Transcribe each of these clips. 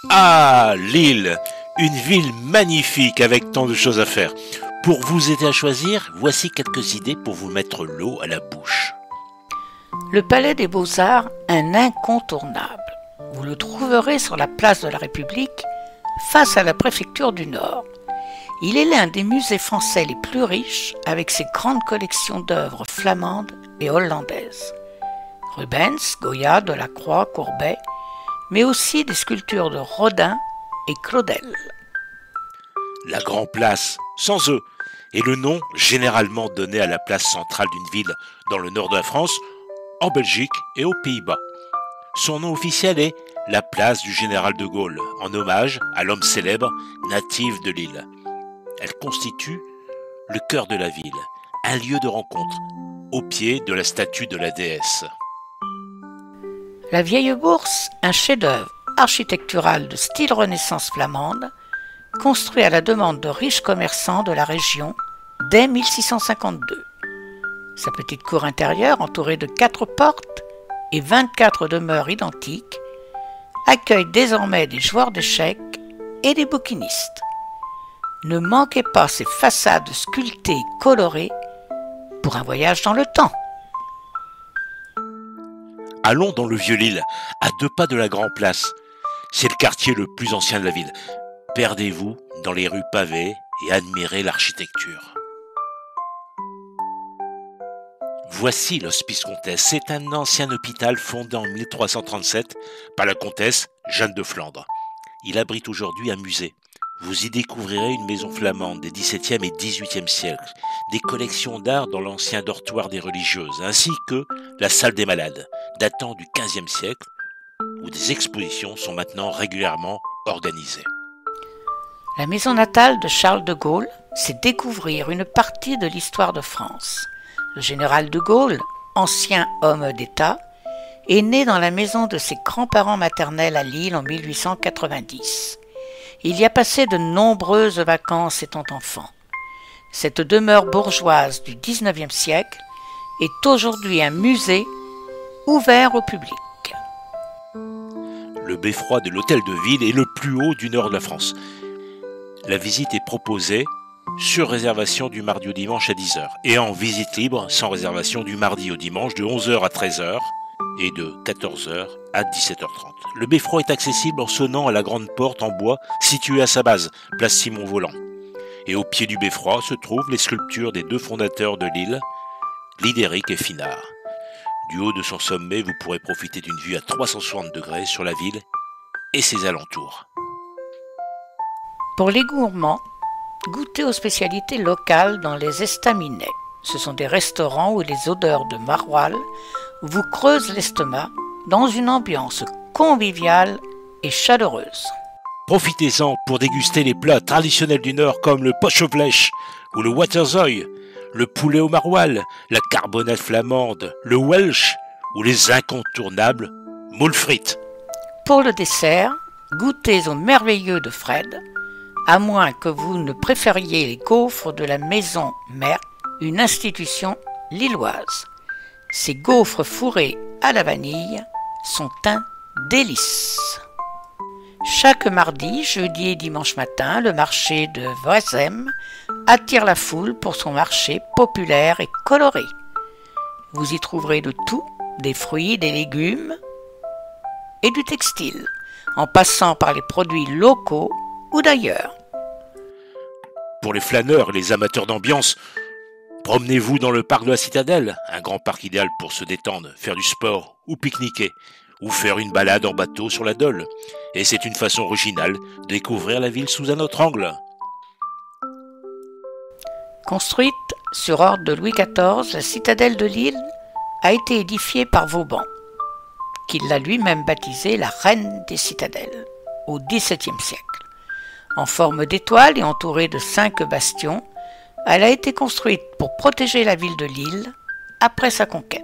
Ah, Lille, une ville magnifique avec tant de choses à faire. Pour vous aider à choisir, voici quelques idées pour vous mettre l'eau à la bouche. Le Palais des Beaux-Arts, un incontournable. Vous le trouverez sur la place de la République, face à la préfecture du Nord. Il est l'un des musées français les plus riches, avec ses grandes collections d'œuvres flamandes et hollandaises. Rubens, Goya, Delacroix, Courbet, mais aussi des sculptures de Rodin et Claudel. La Grand Place, sans eux, est le nom généralement donné à la place centrale d'une ville dans le nord de la France, en Belgique et aux Pays-Bas. Son nom officiel est la place du général de Gaulle, en hommage à l'homme célèbre natif de Lille. Elle constitue le cœur de la ville, un lieu de rencontre, au pied de la statue de la déesse. La Vieille Bourse, un chef-d'œuvre architectural de style Renaissance flamande, construit à la demande de riches commerçants de la région dès 1652. Sa petite cour intérieure, entourée de 4 portes et 24 demeures identiques, accueille désormais des joueurs d'échecs et des bouquinistes. Ne manquez pas ces façades sculptées et colorées pour un voyage dans le temps. Allons dans le Vieux-Lille, à 2 pas de la Grand Place. C'est le quartier le plus ancien de la ville. Perdez-vous dans les rues pavées et admirez l'architecture. Voici l'Hospice Comtesse. C'est un ancien hôpital fondé en 1337 par la comtesse Jeanne de Flandre. Il abrite aujourd'hui un musée. Vous y découvrirez une maison flamande des XVIIe et XVIIIe siècles, des collections d'art dans l'ancien dortoir des religieuses, ainsi que la salle des malades, datant du XVe siècle, où des expositions sont maintenant régulièrement organisées. La maison natale de Charles de Gaulle, c'est découvrir une partie de l'histoire de France. Le général de Gaulle, ancien homme d'État, est né dans la maison de ses grands-parents maternels à Lille en 1890. Il y a passé de nombreuses vacances étant enfant. Cette demeure bourgeoise du XIXe siècle est aujourd'hui un musée ouvert au public. Le beffroi de l'hôtel de ville est le plus haut du nord de la France. La visite est proposée sur réservation du mardi au dimanche à 10h et en visite libre sans réservation du mardi au dimanche de 11h à 13h et de 14h à 17h30. Le beffroi est accessible en sonnant à la grande porte en bois située à sa base, place Simon-Voland. Et au pied du beffroi se trouvent les sculptures des 2 fondateurs de l'île, Lidéric et Finard. Du haut de son sommet, vous pourrez profiter d'une vue à 360 degrés sur la ville et ses alentours. Pour les gourmands, goûtez aux spécialités locales dans les estaminets. Ce sont des restaurants où les odeurs de maroilles vous creusent l'estomac dans une ambiance conviviale et chaleureuse. Profitez-en pour déguster les plats traditionnels du Nord comme le poch au vlech ou le waterzooi, le poulet au maroilles, la carbonate flamande, le welsh ou les incontournables moules frites. Pour le dessert, goûtez au merveilleux de Fred, à moins que vous ne préfériez les gaufres de la maison Merck, une institution lilloise. Ces gaufres fourrés à la vanille sont un délice. Chaque mardi, jeudi et dimanche matin, le marché de Voisem attire la foule pour son marché populaire et coloré. Vous y trouverez de tout, des fruits, des légumes et du textile, en passant par les produits locaux ou d'ailleurs. Pour les flâneurs et les amateurs d'ambiance, promenez-vous dans le parc de la Citadelle, un grand parc idéal pour se détendre, faire du sport ou pique-niquer, ou faire une balade en bateau sur la Dole. Et c'est une façon originale de découvrir la ville sous un autre angle. Construite sur ordre de Louis XIV, la citadelle de Lille a été édifiée par Vauban, qui l'a lui-même baptisée la Reine des Citadelles, au XVIIe siècle. En forme d'étoile et entourée de 5 bastions, elle a été construite pour protéger la ville de Lille après sa conquête.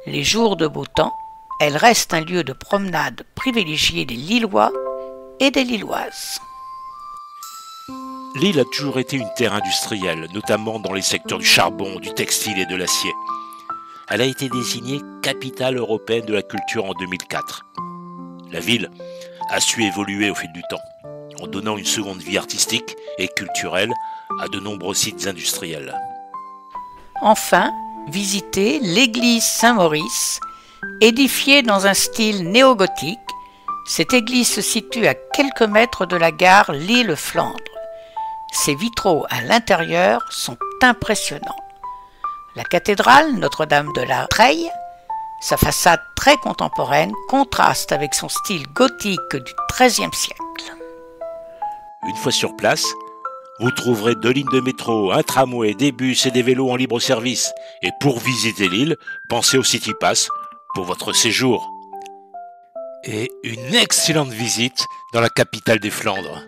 Les jours de beau temps, elle reste un lieu de promenade privilégié des Lillois et des Lilloises. Lille a toujours été une terre industrielle, notamment dans les secteurs du charbon, du textile et de l'acier. Elle a été désignée capitale européenne de la culture en 2004. La ville a su évoluer au fil du temps, en donnant une seconde vie artistique et culturelle à de nombreux sites industriels. Enfin, visitez l'église Saint-Maurice, édifiée dans un style néo-gothique. Cette église se situe à quelques mètres de la gare Lille-Flandre. Ses vitraux à l'intérieur sont impressionnants. La cathédrale Notre-Dame de la Treille, sa façade très contemporaine, contraste avec son style gothique du XIIIe siècle. Une fois sur place, vous trouverez 2 lignes de métro, un tramway, des bus et des vélos en libre service. Et pour visiter l'île, pensez au City Pass pour votre séjour. Et une excellente visite dans la capitale des Flandres.